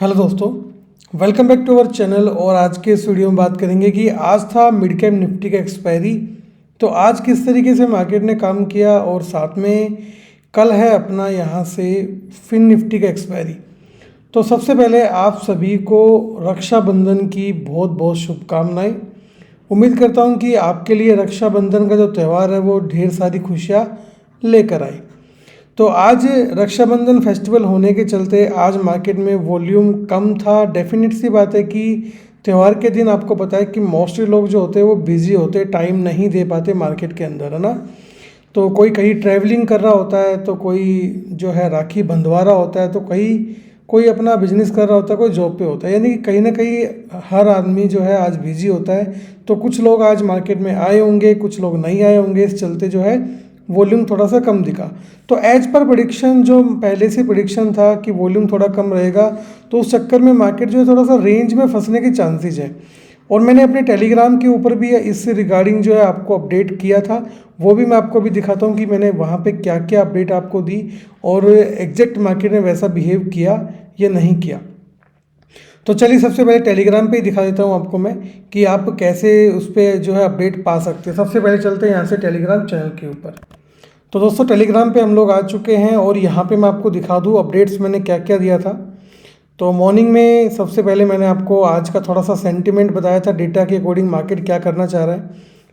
Hello दोस्तों, welcome back to our channel. और आज के इस वीडियो में बात करेंगे कि आज था मिड कैप निफ्टी का एक्सपायरी। तो आज किस तरीके से मार्केट ने काम किया और साथ में कल है अपना यहाँ से फिन निफ्टी का एक्सपायरी। तो सबसे पहले आप सभी को रक्षाबंधन की बहुत बहुत शुभकामनाएं। उम्मीद करता हूँ कि आपके लिए रक्षाबंधन का जो त्यौहार है वो ढेर सारी खुशियाँ लेकर आए। तो आज रक्षाबंधन फेस्टिवल होने के चलते आज मार्केट में वॉल्यूम कम था। डेफिनेट सी बात है कि त्यौहार के दिन आपको पता है कि मोस्टली लोग जो होते हैं वो बिज़ी होते हैं, टाइम नहीं दे पाते मार्केट के अंदर, है ना। तो कोई कहीं ट्रैवलिंग कर रहा होता है, तो कोई जो है राखी बंधवा रहा होता है, तो कोई अपना बिजनेस कर रहा होता है, कोई जॉब पे होता है। यानी कि कहीं ना कहीं हर आदमी जो है आज बिजी होता है। तो कुछ लोग आज मार्केट में आए होंगे, कुछ लोग नहीं आए होंगे, इस चलते जो है वॉल्यूम थोड़ा सा कम दिखा। तो एज पर प्रेडिक्शन, जो पहले से प्रेडिक्शन था कि वॉल्यूम थोड़ा कम रहेगा, तो उस चक्कर में मार्केट जो है थोड़ा सा रेंज में फंसने के चांसेस है। और मैंने अपने टेलीग्राम के ऊपर भी इससे रिगार्डिंग जो है आपको अपडेट किया था, वो भी मैं आपको अभी दिखाता हूँ कि मैंने वहाँ पे क्या क्या अपडेट आपको दी और एग्जैक्ट मार्केट ने वैसा बिहेव किया या नहीं किया। तो चलिए सबसे पहले टेलीग्राम पे ही दिखा देता हूँ आपको मैं कि आप कैसे उस पर जो है अपडेट पा सकते हैं। सबसे पहले चलते हैं यहाँ से टेलीग्राम चैनल के ऊपर। तो दोस्तों टेलीग्राम पे हम लोग आ चुके हैं और यहाँ पे मैं आपको दिखा दूँ अपडेट्स मैंने क्या क्या दिया था। तो मॉर्निंग में सबसे पहले मैंने आपको आज का थोड़ा सा सेंटिमेंट बताया था, डेटा के अकॉर्डिंग मार्केट क्या करना चाह रहा है,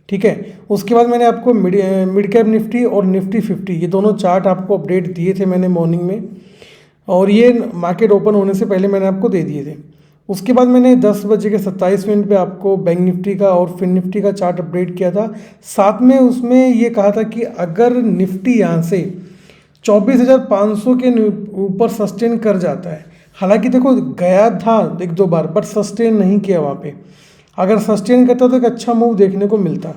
ठीक है। उसके बाद मैंने आपको मिड कैप निफ्टी और निफ्टी 50 ये दोनों चार्ट आपको अपडेट दिए थे मैंने मॉर्निंग में, और ये मार्केट ओपन होने से पहले मैंने आपको दे दिए थे। उसके बाद मैंने 10:27 पे आपको बैंक निफ्टी का और फिन निफ्टी का चार्ट अपडेट किया था। साथ में उसमें ये कहा था कि अगर निफ्टी यहाँ से 24,500 के ऊपर सस्टेन कर जाता है, हालांकि देखो गया था एक दो बार बट सस्टेन नहीं किया वहाँ पे। अगर सस्टेन करता तो एक अच्छा मूव देखने को मिलता,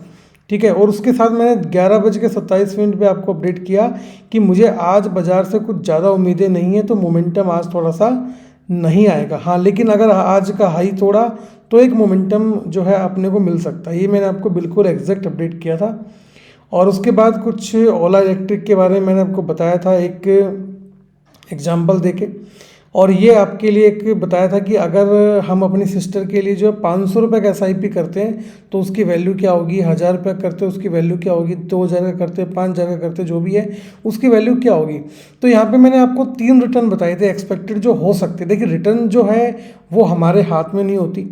ठीक है। और उसके साथ मैंने 11:27 पे आपको अपडेट किया कि मुझे आज बाज़ार से कुछ ज़्यादा उम्मीदें नहीं है, तो मोमेंटम आज थोड़ा सा नहीं आएगा। हाँ, लेकिन अगर आज का हाई तोड़ा तो एक मोमेंटम जो है अपने को मिल सकता है। ये मैंने आपको बिल्कुल एग्जैक्ट अपडेट किया था। और उसके बाद कुछ ओला इलेक्ट्रिक के बारे में मैंने आपको बताया था एक एग्जाम्पल देके, और ये आपके लिए एक बताया था कि अगर हम अपनी सिस्टर के लिए जो 500 रुपये का SIP करते हैं तो उसकी वैल्यू क्या होगी, 1000 रुपये करते हैं उसकी वैल्यू क्या होगी, 2000 का करते, 5000 का करते, जो भी है उसकी वैल्यू क्या होगी। तो यहाँ पे मैंने आपको 3 रिटर्न बताए थे एक्सपेक्टेड जो हो सकते। देखिए रिटर्न जो है वो हमारे हाथ में नहीं होती,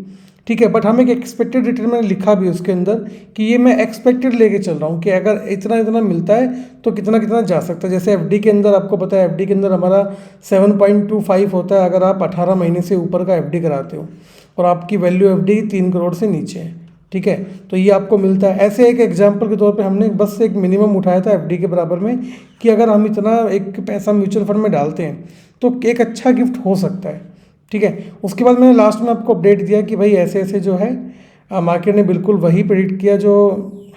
ठीक है, बट हम एक एक्सपेक्टेड रिटर्न मैंने लिखा भी उसके अंदर कि ये मैं एक्सपेक्टेड लेके चल रहा हूँ कि अगर इतना इतना मिलता है तो कितना कितना जा सकता है। जैसे FD के अंदर आपको पता है, FD के अंदर हमारा 7.25 होता है अगर आप 18 महीने से ऊपर का FD कराते हो और आपकी वैल्यू FD 3 करोड़ से नीचे है, ठीक है। तो ये आपको मिलता है। ऐसे एक एग्जाम्पल के तौर पे हमने बस एक मिनिमम उठाया था FD के बराबर में कि अगर हम इतना एक पैसा म्यूचुअल फंड में डालते हैं तो एक अच्छा गिफ्ट हो सकता है, ठीक है। उसके बाद मैंने लास्ट में आपको अपडेट दिया कि भाई ऐसे ऐसे जो है मार्केट ने बिल्कुल वही प्रेडिक्ट किया जो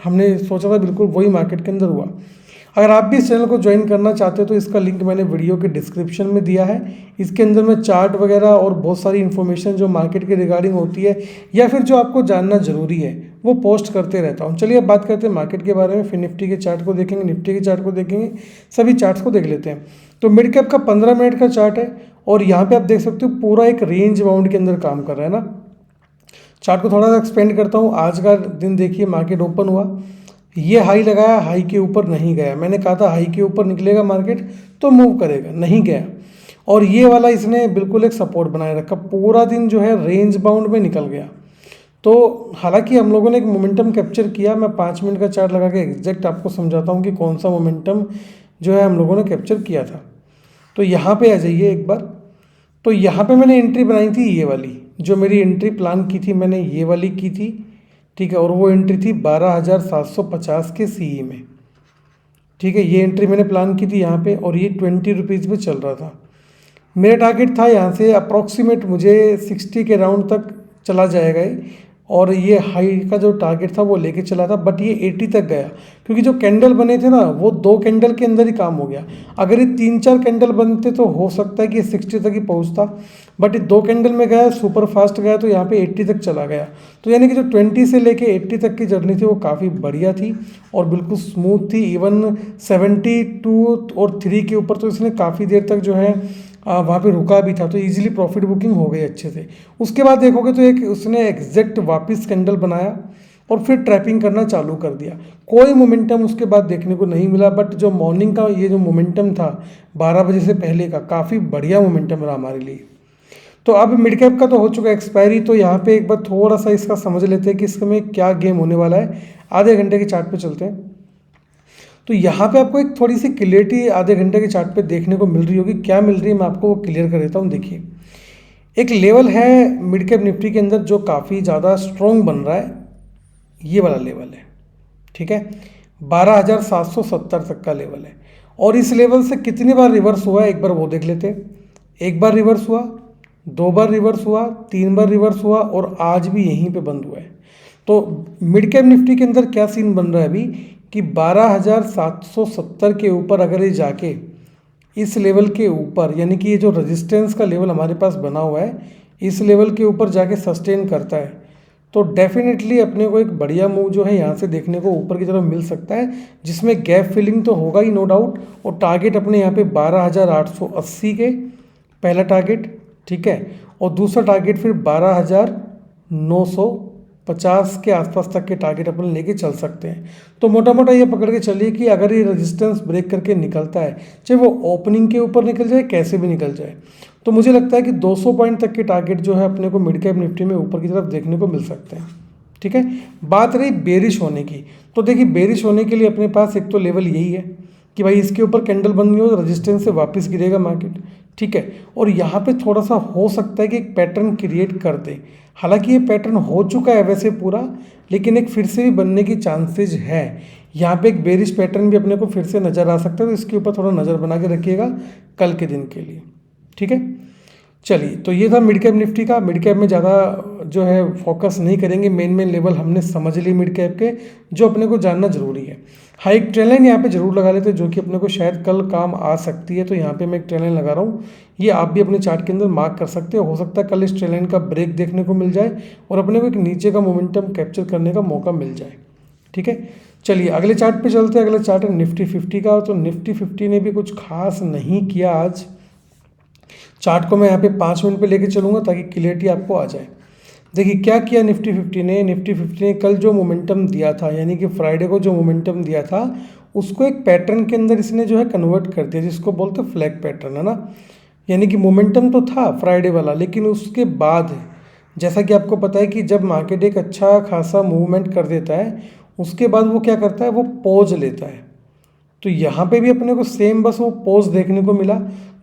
हमने सोचा था, बिल्कुल वही मार्केट के अंदर हुआ। अगर आप भी इस चैनल को ज्वाइन करना चाहते हो तो इसका लिंक मैंने वीडियो के डिस्क्रिप्शन में दिया है। इसके अंदर मैं चार्ट वगैरह और बहुत सारी इन्फॉर्मेशन जो मार्केट के रिगार्डिंग होती है या फिर जो आपको जानना जरूरी है वो पोस्ट करते रहता हूँ। चलिए अब बात करते हैं मार्केट के बारे में। फिर निफ्टी के चार्ट को देखेंगे, निफ्टी के चार्ट को देखेंगे, सभी चार्ट्स को देख लेते हैं। तो मिड कैप का 15 मिनट का चार्ट है और यहाँ पे आप देख सकते हो पूरा एक रेंज बाउंड के अंदर काम कर रहा है ना। चार्ट को थोड़ा सा एक्सपेंड करता हूँ। आज का दिन देखिए मार्केट ओपन हुआ, ये हाई लगाया, हाई के ऊपर नहीं गया। मैंने कहा था हाई के ऊपर निकलेगा मार्केट तो मूव करेगा, नहीं गया। और ये वाला इसने बिल्कुल एक सपोर्ट बनाए रखा, पूरा दिन जो है रेंज बाउंड में निकल गया। तो हालांकि हम लोगों ने एक मोमेंटम कैप्चर किया। मैं 5 मिनट का चार्ट लगा के एग्जैक्ट आपको समझाता हूँ कि कौन सा मोमेंटम जो है हम लोगों ने कैप्चर किया था। तो यहाँ पे आ जाइए एक बार। तो यहाँ पे मैंने एंट्री बनाई थी, ये वाली जो मेरी एंट्री प्लान की थी मैंने ये वाली की थी, ठीक है। और वो एंट्री थी 12,750 के CE में, ठीक है। ये एंट्री मैंने प्लान की थी यहाँ पे और ये 20 रुपीज़ पे चल रहा था। मेरा टारगेट था यहाँ से अप्रॉक्सीमेट मुझे 60 के राउंड तक चला जाएगा ये, और ये हाई का जो टारगेट था वो लेके चला था, बट ये 80 तक गया क्योंकि जो कैंडल बने थे ना वो 2 कैंडल के अंदर ही काम हो गया। अगर ये 3-4 कैंडल बनते तो हो सकता है कि ये 60 तक ही पहुंचता, बट ये 2 कैंडल में गया, सुपर फास्ट गया, तो यहाँ पे 80 तक चला गया। तो यानी कि जो 20 से लेके 80 तक की जर्नी थी वो काफ़ी बढ़िया थी और बिल्कुल स्मूथ थी। इवन 72 और 3 के ऊपर तो इसने काफ़ी देर तक जो है वहाँ पे रुका भी था, तो इजीली प्रॉफिट बुकिंग हो गई अच्छे से। उसके बाद देखोगे तो एक उसने एग्जैक्ट वापस कैंडल बनाया और फिर ट्रैपिंग करना चालू कर दिया। कोई मोमेंटम उसके बाद देखने को नहीं मिला, बट जो मॉर्निंग का ये जो मोमेंटम था 12 बजे से पहले का, काफ़ी बढ़िया मोमेंटम रहा हमारे लिए। तो अब मिड कैप का तो हो चुका एक्सपायरी, तो यहाँ पे एक बार थोड़ा सा इसका समझ लेते हैं कि इसमें क्या गेम होने वाला है। आधे घंटे के चार्ट पे चलते हैं। तो यहाँ पे आपको एक थोड़ी सी क्लियरिटी आधे घंटे के चार्ट पे देखने को मिल रही होगी। क्या मिल रही है मैं आपको वो क्लियर कर देता हूँ। देखिए, एक लेवल है मिड कैप निफ्टी के अंदर जो काफ़ी ज़्यादा स्ट्रॉन्ग बन रहा है, ये वाला लेवल है, ठीक है। 12,770 तक का लेवल है, और इस लेवल से कितनी बार रिवर्स हुआ है एक बार वो देख लेते हैं। एक बार रिवर्स हुआ, 2 बार रिवर्स हुआ, 3 बार रिवर्स हुआ, और आज भी यहीं पे बंद हुआ है। तो मिड कैप निफ्टी के अंदर क्या सीन बन रहा है अभी कि 12,770 के ऊपर अगर ये जाके इस लेवल के ऊपर, यानी कि ये जो रेजिस्टेंस का लेवल हमारे पास बना हुआ है, इस लेवल के ऊपर जाके सस्टेन करता है, तो डेफिनेटली अपने को एक बढ़िया मूव जो है यहाँ से देखने को ऊपर की तरफ मिल सकता है, जिसमें गैप फिलिंग तो होगा ही नो डाउट। और टारगेट अपने यहाँ पे 12,880 के पहला टारगेट, ठीक है, और दूसरा टारगेट फिर 12,950 के आसपास तक के टारगेट अपन लेके चल सकते हैं। तो मोटा मोटा ये पकड़ के चलिए कि अगर ये रेजिस्टेंस ब्रेक करके निकलता है, चाहे वो ओपनिंग के ऊपर निकल जाए, कैसे भी निकल जाए, तो मुझे लगता है कि 200 पॉइंट तक के टारगेट जो है अपने को मिड कैप निफ्टी में ऊपर की तरफ देखने को मिल सकते हैं, ठीक है। बात रही बेरिश होने की, तो देखिए बेरिश होने के लिए अपने पास एक तो लेवल यही है कि भाई इसके ऊपर कैंडल बन गई हो, रेजिस्टेंस से वापस गिरेगा मार्केट, ठीक है। और यहाँ पे थोड़ा सा हो सकता है कि एक पैटर्न क्रिएट कर दे। हालांकि ये पैटर्न हो चुका है वैसे पूरा, लेकिन एक फिर से भी बनने की चांसेज है। यहाँ पे एक बेरिश पैटर्न भी अपने को फिर से नज़र आ सकता है, तो इसके ऊपर थोड़ा नज़र बना के रखिएगा कल के दिन के लिए, ठीक है। चलिए, तो ये था मिड कैप निफ्टी का। मिड कैप में ज़्यादा जो है फोकस नहीं करेंगे, मेन लेवल हमने समझ ली मिड कैप के, जो अपने को जानना जरूरी है। हाँ, एक ट्रेन लाइन यहाँ पे जरूर लगा लेते हैं, जो कि अपने को शायद कल काम आ सकती है। तो यहाँ पे मैं एक ट्रेन लाइन लगा रहा हूँ, ये आप भी अपने चार्ट के अंदर मार्क कर सकते हो सकता है कल इस ट्रेन लाइन का ब्रेक देखने को मिल जाए और अपने को एक नीचे का मोमेंटम कैप्चर करने का मौका मिल जाए, ठीक है। चलिए अगले चार्ट पे चलते हैं। अगला चार्ट है निफ्टी 50 का। तो निफ्टी 50 ने भी कुछ खास नहीं किया आज। चार्ट को मैं यहाँ पे 5 मिनट पे लेके चलूँगा ताकि क्लियरिटी आपको आ जाए। देखिए क्या किया निफ्टी 50 ने। निफ्टी 50 ने कल जो मोमेंटम दिया था, यानी कि फ्राइडे को जो मोमेंटम दिया था, उसको एक पैटर्न के अंदर इसने जो है कन्वर्ट कर दिया, जिसको बोलते हैं फ्लैग पैटर्न, है ना। यानी कि मोमेंटम तो था फ्राइडे वाला, लेकिन उसके बाद जैसा कि आपको पता है कि जब मार्केट एक अच्छा खासा मूवमेंट कर देता है, उसके बाद वो क्या करता है, वो पॉज लेता है। तो यहाँ पे भी अपने को सेम बस वो पोज देखने को मिला।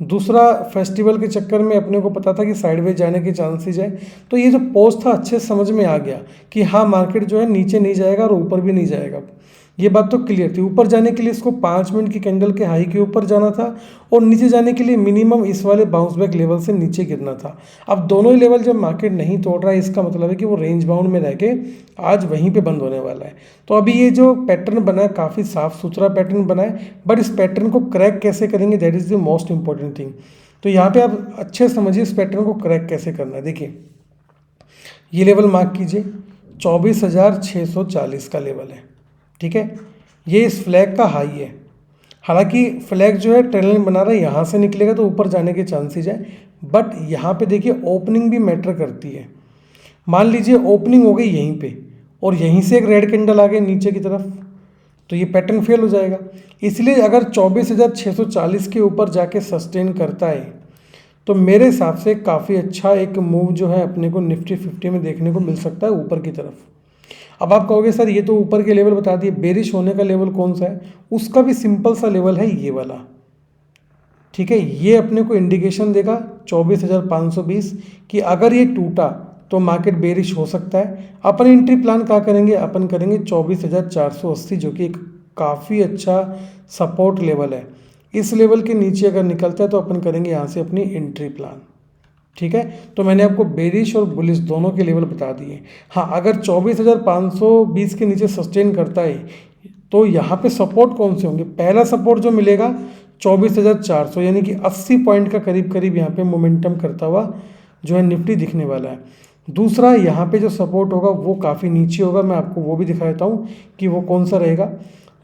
दूसरा, फेस्टिवल के चक्कर में अपने को पता था कि साइडवेज जाने के चांसेस है, तो ये जो पोज था अच्छे समझ में आ गया कि हाँ मार्केट जो है नीचे नहीं जाएगा और ऊपर भी नहीं जाएगा। ये बात तो क्लियर थी। ऊपर जाने के लिए इसको 5 मिनट की कैंडल के हाई के ऊपर जाना था, और नीचे जाने के लिए मिनिमम इस वाले बाउंस बैक लेवल से नीचे गिरना था। अब दोनों ही लेवल जब मार्केट नहीं तोड़ रहा है, इसका मतलब है कि वो रेंज बाउंड में रह के आज वहीं पे बंद होने वाला है। तो अभी ये जो पैटर्न बना है काफ़ी साफ सुथरा पैटर्न बना है, बट इस पैटर्न को क्रैक कैसे करेंगे, that is the most important thing. तो यहाँ पे आप अच्छे समझिए इस पैटर्न को क्रैक कैसे करना है। देखिए ये लेवल मार्क कीजिए, 24,640 का लेवल है, ठीक है। ये इस फ्लैग का हाई है। हालांकि फ्लैग जो है ट्रेन लाइन बना रहा है, यहाँ से निकलेगा तो ऊपर जाने के चांसेज है, बट यहाँ पे देखिए ओपनिंग भी मैटर करती है। मान लीजिए ओपनिंग हो गई यहीं पे, और यहीं से एक रेड कैंडल आ गई नीचे की तरफ, तो ये पैटर्न फेल हो जाएगा। इसलिए अगर 24,640 के ऊपर जाके सस्टेन करता है, तो मेरे हिसाब से काफ़ी अच्छा एक मूव जो है अपने को निफ्टी 50 में देखने को मिल सकता है ऊपर की तरफ। अब आप कहोगे सर ये तो ऊपर के लेवल बता दिए, बेरिश होने का लेवल कौन सा है? उसका भी सिंपल सा लेवल है ये वाला, ठीक है। ये अपने को इंडिकेशन देगा 24,520 कि अगर ये टूटा तो मार्केट बेरिश हो सकता है। अपन एंट्री प्लान क्या करेंगे, अपन करेंगे 24,480, जो कि एक काफ़ी अच्छा सपोर्ट लेवल है। इस लेवल के नीचे अगर निकलता है तो अपन करेंगे यहाँ से अपनी एंट्री प्लान, ठीक है। तो मैंने आपको बेरिश और बुलिश दोनों के लेवल बता दिए। हाँ, अगर 24,520 के नीचे सस्टेन करता है तो यहाँ पे सपोर्ट कौन से होंगे? पहला सपोर्ट जो मिलेगा 24,400, यानी कि 80 पॉइंट का करीब करीब यहाँ पे मोमेंटम करता हुआ जो है निफ्टी दिखने वाला है। दूसरा, यहाँ पे जो सपोर्ट होगा वो काफ़ी नीचे होगा, मैं आपको वो भी दिखा देता हूँ कि वो कौन सा रहेगा।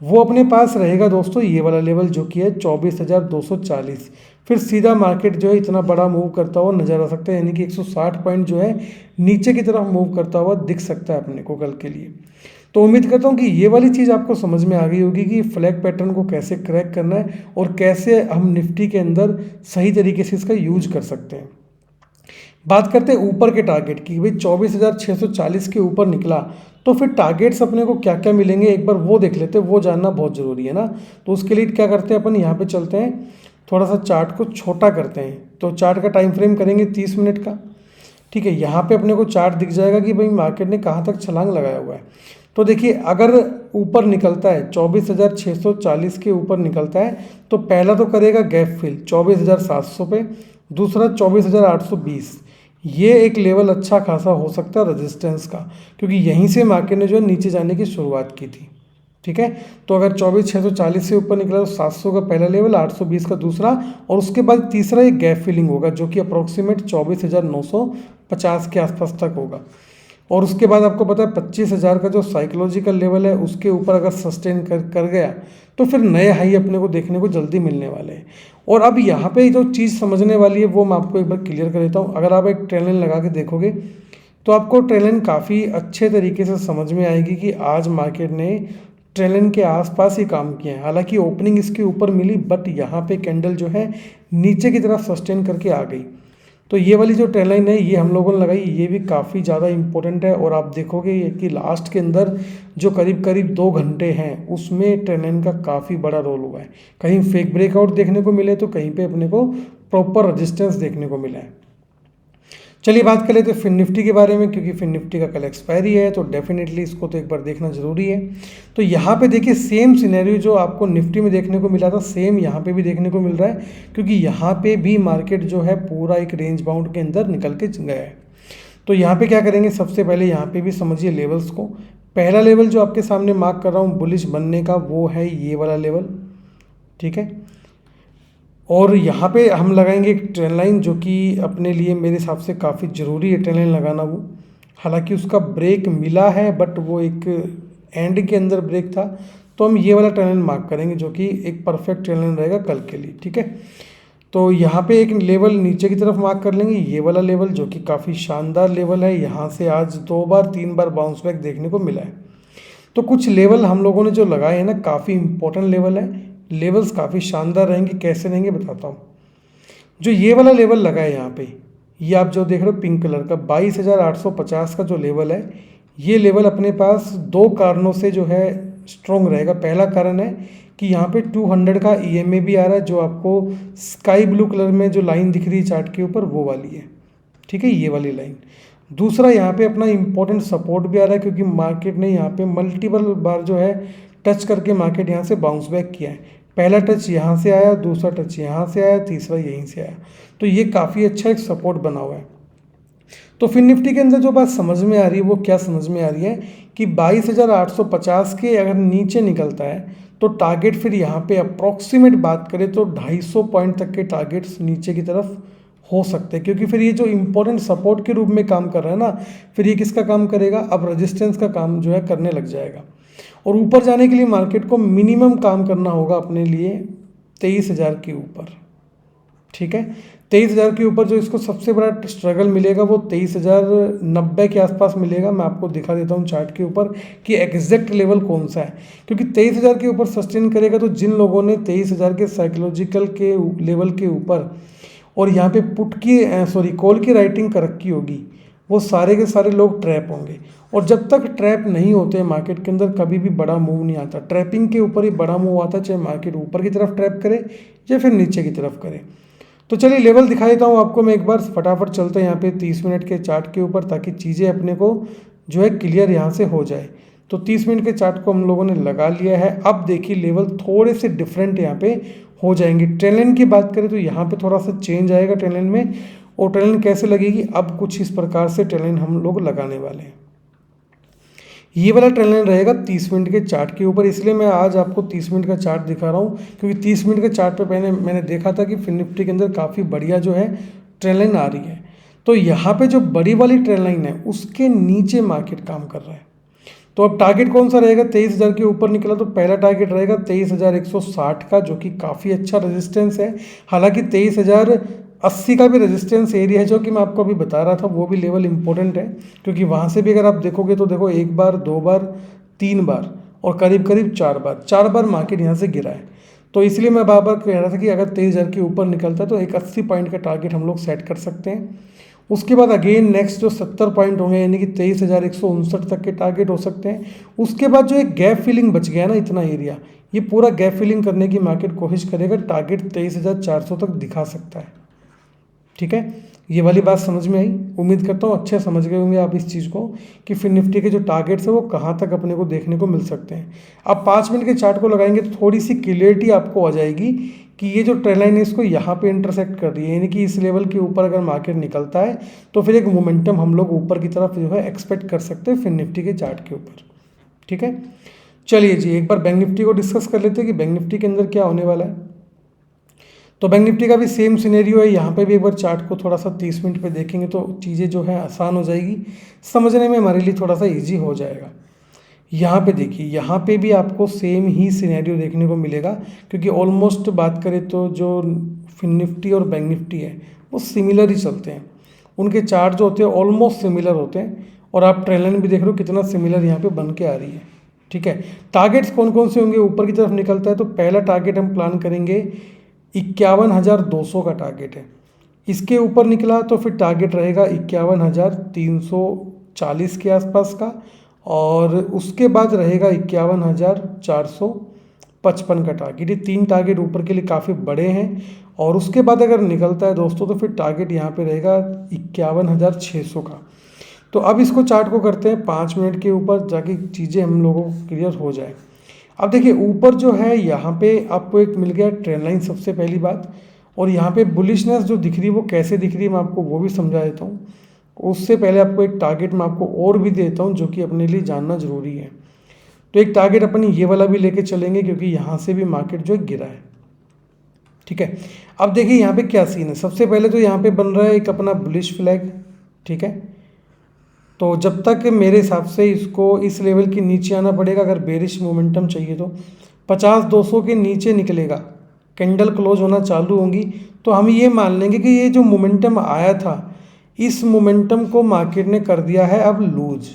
वो अपने पास रहेगा दोस्तों ये वाला लेवल जो कि है 24,240। फिर सीधा मार्केट जो है इतना बड़ा मूव करता हुआ नजर आ सकता है, यानी कि 160 पॉइंट जो है नीचे की तरफ मूव करता हुआ दिख सकता है अपने को कल के लिए। तो उम्मीद करता हूँ कि ये वाली चीज़ आपको समझ में आ गई होगी कि फ्लैग पैटर्न को कैसे क्रैक करना है और कैसे हम निफ्टी के अंदर सही तरीके से इसका यूज कर सकते हैं। बात करते हैं ऊपर के टारगेट की, भाई 24,640 के ऊपर निकला तो फिर टारगेट्स अपने को क्या क्या मिलेंगे एक बार वो देख लेते हैं, वो जानना बहुत ज़रूरी है ना। तो उसके लिए क्या करते हैं अपन, यहाँ पे चलते हैं, थोड़ा सा चार्ट को छोटा करते हैं। तो चार्ट का टाइम फ्रेम करेंगे 30 मिनट का, ठीक है। यहाँ पे अपने को चार्ट दिख जाएगा कि भाई मार्केट ने कहाँ तक छलांग लगाया हुआ है। तो देखिए अगर ऊपर निकलता है 24,640 के ऊपर निकलता है तो पहला तो करेगा गैप फिल 24,700 पे, दूसरा 24,820। ये एक लेवल अच्छा खासा हो सकता है रेजिस्टेंस का, क्योंकि यहीं से मार्केट ने जो है नीचे जाने की शुरुआत की थी, ठीक है। तो अगर 24,640 से ऊपर निकला तो 700 का पहला लेवल, 820 का दूसरा, और उसके बाद तीसरा एक गैप फिलिंग होगा जो कि अप्रोक्सीमेट 24,950 के आसपास तक होगा। और उसके बाद आपको पता है 25,000 का जो साइकोलॉजिकल लेवल है उसके ऊपर अगर सस्टेन कर गया तो फिर नए हाई अपने को देखने को जल्दी मिलने वाले हैं। और अब यहाँ पे जो चीज़ समझने वाली है वो मैं आपको एक बार क्लियर कर देता हूँ। अगर आप एक ट्रेंड लाइन लगा के देखोगे तो आपको ट्रेंड लाइन काफ़ी अच्छे तरीके से समझ में आएगी कि आज मार्केट ने ट्रेंड लाइन के आसपास ही काम किया है। हालांकि ओपनिंग इसके ऊपर मिली बट यहाँ पे कैंडल जो है नीचे की तरफ सस्टेन करके आ गई। तो ये वाली जो ट्रेंड लाइन है ये हम लोगों ने लगाई, ये भी काफ़ी ज़्यादा इंपॉर्टेंट है। और आप देखोगे कि लास्ट के अंदर जो करीब करीब 2 घंटे हैं उसमें ट्रेंड लाइन का काफ़ी बड़ा रोल हुआ है। कहीं फेक ब्रेकआउट देखने को मिले तो कहीं पे अपने को प्रॉपर रजिस्टेंस देखने को मिला है। चलिए बात कर लेते हैं फिन निफ्टी के बारे में, क्योंकि फिन निफ्टी का कल एक्सपायरी है तो डेफिनेटली इसको तो एक बार देखना जरूरी है। तो यहाँ पे देखिए सेम सिनेरियो जो आपको निफ्टी में देखने को मिला था सेम यहाँ पे भी देखने को मिल रहा है, क्योंकि यहाँ पे भी मार्केट जो है पूरा एक रेंज बाउंड के अंदर निकल के गया है। तो यहाँ पे क्या करेंगे, सबसे पहले यहाँ पे भी समझिए लेवल्स को। पहला लेवल जो आपके सामने मार्क कर रहा हूँ बुलिश बनने का वो है ये वाला लेवल, ठीक है। और यहाँ पे हम लगाएंगे एक ट्रेंड लाइन जो कि अपने लिए मेरे हिसाब से काफ़ी ज़रूरी है ट्रेंड लाइन लगाना वो। हालांकि उसका ब्रेक मिला है बट वो एक एंड के अंदर ब्रेक था, तो हम ये वाला ट्रेंड लाइन मार्क करेंगे जो कि एक परफेक्ट ट्रेंड लाइन रहेगा कल के लिए, ठीक है। तो यहाँ पे एक लेवल नीचे की तरफ मार्क कर लेंगे, ये वाला लेवल जो कि काफ़ी शानदार लेवल है। यहाँ से आज 2 बार 3 बार बाउंस बैक देखने को मिला है। तो कुछ लेवल हम लोगों ने जो लगाए हैं ना काफ़ी इंपॉर्टेंट लेवल है, लेवल्स काफ़ी शानदार रहेंगे। कैसे रहेंगे बताता हूँ। जो ये वाला लेवल लगा है यहाँ पे, ये आप जो देख रहे हो पिंक कलर का 22,850 का जो लेवल है, ये लेवल अपने पास 2 कारणों से जो है स्ट्रॉन्ग रहेगा। पहला कारण है कि यहाँ पे 200 का EMA भी आ रहा है, जो आपको स्काई ब्लू कलर में जो लाइन दिख रही है चार्ट के ऊपर वो वाली है, ठीक है, ये वाली लाइन। दूसरा यहाँ पे अपना इंपॉर्टेंट सपोर्ट भी आ रहा है, क्योंकि मार्केट ने यहाँ पे मल्टीपल बार जो है टच करके मार्केट यहाँ से बाउंस बैक किया है। पहला टच यहाँ से आया, दूसरा टच यहाँ से आया, तीसरा यहीं से आया। तो ये काफ़ी अच्छा एक सपोर्ट बना हुआ है। तो फिन निफ्टी के अंदर जो बात समझ में आ रही है वो क्या समझ में आ रही है कि 22,850 के अगर नीचे निकलता है तो टारगेट फिर यहाँ पे अप्रॉक्सीमेट बात करें तो 250 पॉइंट तक के टारगेट्स नीचे की तरफ हो सकते हैं, क्योंकि फिर ये जो इंपॉर्टेंट सपोर्ट के रूप में काम कर रहा है ना, फिर ये किसका काम करेगा, अब रेजिस्टेंस का काम जो है करने लग जाएगा। और ऊपर जाने के लिए मार्केट को मिनिमम काम करना होगा अपने लिए 23,000 के ऊपर, ठीक है। 23,000 के ऊपर जो इसको सबसे बड़ा स्ट्रगल मिलेगा वो 23,090 के आसपास मिलेगा। मैं आपको दिखा देता हूँ चार्ट के ऊपर कि एग्जैक्ट लेवल कौन सा है, क्योंकि 23,000 के ऊपर सस्टेन करेगा तो जिन लोगों ने 23,000 के साइकोलॉजिकल के लेवल के ऊपर और यहाँ पे पुट की कॉल की राइटिंग कर रखी होगी वो सारे के सारे लोग ट्रैप होंगे। और जब तक ट्रैप नहीं होते मार्केट के अंदर कभी भी बड़ा मूव नहीं आता। ट्रैपिंग के ऊपर ही बड़ा मूव आता है, चाहे मार्केट ऊपर की तरफ ट्रैप करे या फिर नीचे की तरफ करे। तो चलिए लेवल दिखा देता हूँ आपको मैं एक बार, फटाफट चलते हैं यहाँ पे 30 मिनट के चार्ट के ऊपर, ताकि चीज़ें अपने को जो है क्लियर यहाँ से हो जाए। तो 30 मिनट के चार्ट को हम लोगों ने लगा लिया है। अब देखिए लेवल थोड़े से डिफरेंट यहाँ पे हो जाएंगे। ट्रेंड लाइन की बात करें तो यहाँ पे थोड़ा सा चेंज आएगा ट्रेंड लाइन में। और ट्रेंड लाइन कैसे लगेगी, अब कुछ इस प्रकार से ट्रेंड लाइन हम लोग लगाने वाले हैं। ये वाला ट्रेंड लाइन रहेगा 30 मिनट के चार्ट के ऊपर, इसलिए मैं आज आपको 30 मिनट का चार्ट दिखा रहा हूँ, क्योंकि 30 मिनट के चार्ट पे मैंने देखा था कि फिन निफ्टी के अंदर काफ़ी बढ़िया जो है ट्रेंड लाइन आ रही है। तो यहाँ पे जो बड़ी वाली ट्रेंड लाइन है उसके नीचे मार्केट काम कर रहा है। तो अब टारगेट कौन सा रहेगा, 23,000 के ऊपर निकला तो पहला टारगेट रहेगा 23,160 का, जो कि काफ़ी अच्छा रेजिस्टेंस है। हालांकि 23,080 का भी रेजिस्टेंस एरिया है, जो कि मैं आपको अभी बता रहा था, वो भी लेवल इंपॉर्टेंट है, क्योंकि वहाँ से भी अगर आप देखोगे तो देखो 1 बार 2 बार 3 बार और करीब करीब 4 बार मार्केट यहाँ से गिरा है। तो इसलिए मैं बार बार कह रहा था कि अगर 23,000 के ऊपर निकलता है तो एक 80 पॉइंट का टारगेट हम लोग सेट कर सकते हैं। उसके बाद अगेन नेक्स्ट जो 70 पॉइंट होंगे, यानी कि 23,159 तक के टारगेट हो सकते हैं। उसके बाद जो एक गैप फिलिंग बच गया ना, इतना एरिया, ये पूरा गैप फिलिंग करने की मार्केट कोशिश करेगा, टारगेट 23,400 तक दिखा सकता है। ठीक है, ये वाली बात समझ में आई। उम्मीद करता हूँ अच्छे समझ गए होंगे आप इस चीज़ को कि फिर निफ्टी के जो टारगेट्स है वो कहाँ तक अपने को देखने को मिल सकते हैं। आप 5 मिनट के चार्ट को लगाएंगे तो थोड़ी सी क्लियरिटी आपको आ जाएगी कि ये जो ट्रेंड लाइन है इसको यहाँ पे इंटरसेक्ट कर रही है, यानी कि इस लेवल के ऊपर अगर मार्केट निकलता है तो फिर एक मोमेंटम हम लोग ऊपर की तरफ जो है एक्सपेक्ट कर सकते हैं फिर निफ्टी के चार्ट के ऊपर। ठीक है, चलिए जी एक बार बैंक निफ्टी को डिस्कस कर लेते हैं कि बैंक निफ्टी के अंदर क्या होने वाला है। तो बैंक निफ्टी का भी सेम सिनेरियो है, यहाँ पे भी एक बार चार्ट को थोड़ा सा 30 मिनट पे देखेंगे तो चीज़ें जो है आसान हो जाएगी, समझने में हमारे लिए थोड़ा सा इजी हो जाएगा। यहाँ पे देखिए, यहाँ पे भी आपको सेम ही सिनेरियो देखने को मिलेगा, क्योंकि ऑलमोस्ट बात करें तो जो फिन निफ्टी और बैंक निफ्टी है वो सिमिलर ही चलते हैं, उनके चार्ट जो होते हैं ऑलमोस्ट सिमिलर होते हैं, और आप ट्रेंड लाइन भी देख रहे हो कितना सिमिलर यहाँ पे बन के आ रही है। ठीक है, टारगेट्स कौन कौन से होंगे, ऊपर की तरफ निकलता है तो पहला टारगेट हम प्लान करेंगे 51,200 का टारगेट है। इसके ऊपर निकला तो फिर टारगेट रहेगा 51,340 के आसपास का, और उसके बाद रहेगा 51,455 का टारगेट। ये 3 टारगेट ऊपर के लिए काफ़ी बड़े हैं, और उसके बाद अगर निकलता है दोस्तों तो फिर टारगेट यहाँ पे रहेगा 51,600 का। तो अब इसको चार्ट को करते हैं 5 मिनट के ऊपर, जाके चीज़ें हम लोगों को क्लियर हो जाए। अब देखिए ऊपर जो है यहाँ पे आपको एक मिल गया ट्रेंड लाइन, सबसे पहली बात, और यहाँ पे बुलिशनेस जो दिख रही है वो कैसे दिख रही है मैं आपको वो भी समझा देता हूँ। उससे पहले आपको एक टारगेट मैं आपको और भी देता हूँ जो कि अपने लिए जानना ज़रूरी है। तो एक टारगेट अपन ये वाला भी लेके चलेंगे, क्योंकि यहाँ से भी मार्केट जो है गिरा है। ठीक है, अब देखिए यहाँ पे क्या सीन है। सबसे पहले तो यहाँ पे बन रहा है एक अपना बुलिश फ्लैग। ठीक है, तो जब तक मेरे हिसाब से इसको इस लेवल के नीचे आना पड़ेगा, अगर बेरिश मोमेंटम चाहिए तो 50-200 के नीचे निकलेगा, कैंडल क्लोज होना चालू होंगी, तो हम ये मान लेंगे कि ये जो मोमेंटम आया था इस मोमेंटम को मार्केट ने कर दिया है अब लूज।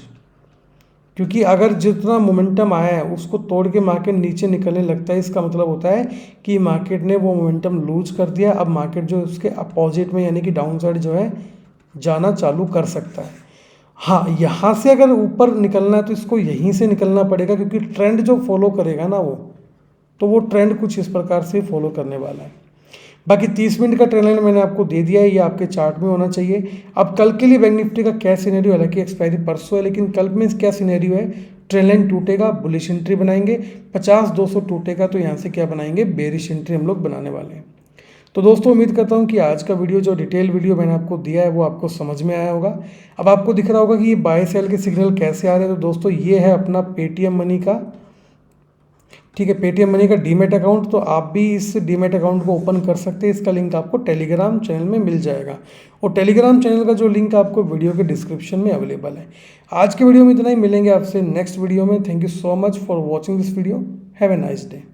क्योंकि अगर जितना मोमेंटम आया है उसको तोड़ के मार्केट नीचे निकलने लगता है, इसका मतलब होता है कि मार्केट ने वो मोमेंटम लूज कर दिया। अब मार्केट जो उसके अपोजिट में यानी कि डाउन साइड जो है जाना चालू कर सकता है। हाँ, यहाँ से अगर ऊपर निकलना है तो इसको यहीं से निकलना पड़ेगा, क्योंकि ट्रेंड जो फॉलो करेगा ना वो ट्रेंड कुछ इस प्रकार से फॉलो करने वाला है। बाकी 30 मिनट का ट्रेंड लाइन मैंने आपको दे दिया है, ये आपके चार्ट में होना चाहिए। अब कल के लिए बैंक निफ्टी का क्या सिनेरियो, हालांकि एक्सपायरी परसों है, लेकिन कल में क्या सिनेरियो है, ट्रेंड लाइन टूटेगा, बुलिश एंट्री बनाएंगे, 50-200 टूटेगा तो यहाँ से क्या बनाएंगे, बेरिश एंट्री हम लोग बनाने वाले हैं। तो दोस्तों उम्मीद करता हूँ कि आज का वीडियो जो डिटेल वीडियो मैंने आपको दिया है वो आपको समझ में आया होगा। अब आपको दिख रहा होगा कि ये बाय सेल के सिग्नल कैसे आ रहे हैं। तो दोस्तों ये है अपना पेटीएम मनी का, ठीक है, पेटीएम मनी का डीमेट अकाउंट। तो आप भी इस डीमेट अकाउंट को ओपन कर सकते हैं, इसका लिंक आपको टेलीग्राम चैनल में मिल जाएगा, और टेलीग्राम चैनल का जो लिंक आपको वीडियो के डिस्क्रिप्शन में अवेलेबल है। आज के वीडियो में इतना ही, मिलेंगे आपसे नेक्स्ट वीडियो में। Thank you so much for watching this video. Have a nice day.